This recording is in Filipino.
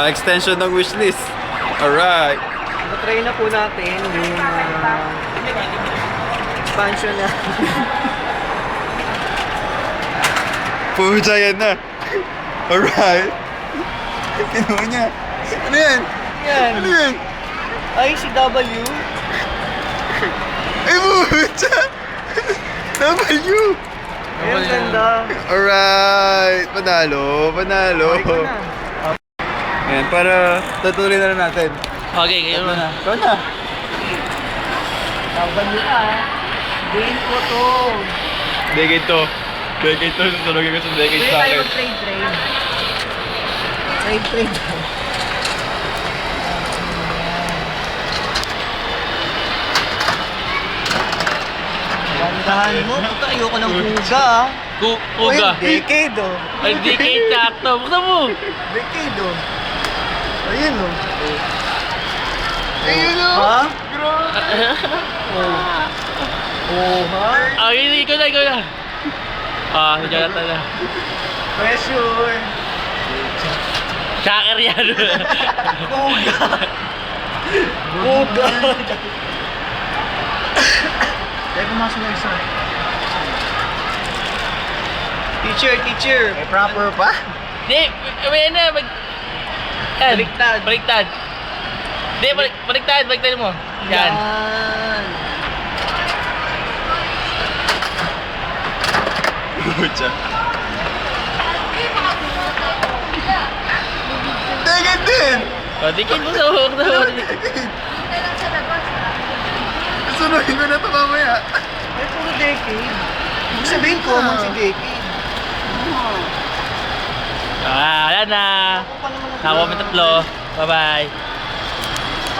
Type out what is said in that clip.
Extension ng wishlist. Alright. Try na po natin yung expansion na. Pucha, yan na. Alright. Kinuha niya. Ano yan? Yan. Ano yan? ICW. Ay, pucha! W! Ayan, ganda. Alright. Panalo. Panalo. Okay ka na. Ayan, para tutuloy na lang natin. Okay, kayo na. Ikaw na. Laban nyo na. Game ko to. Decade to. Decade to. Susunogin ko sa decade Pwede sa tayo akin. mag-trade. Trade. Gandahan mo. Puta, ayoko ng huga ah. Uga. Decade oh. Ay, di kayo sakto. Buksan mo. Decade oh. Ayun oh. Ayun o! Ha? Grabe! Oh, ha? Ay, ikaw na. Si Jonathan na. Pressure. Shocker yan. Huga. Huga. Kaya pumasok na isa. Teacher. May proper pa? Di, may na. Yan. Baliktad. Di, baliktad mo. Yan. Pucha. Decade din! Di kayo mo sa huwag na huwag. Sunogin ko na ito mamaya. Ay, puro decade. Ibig sabihin common si decade. Wala na. Ako pa naman Nakuha mo 3. Bye-bye.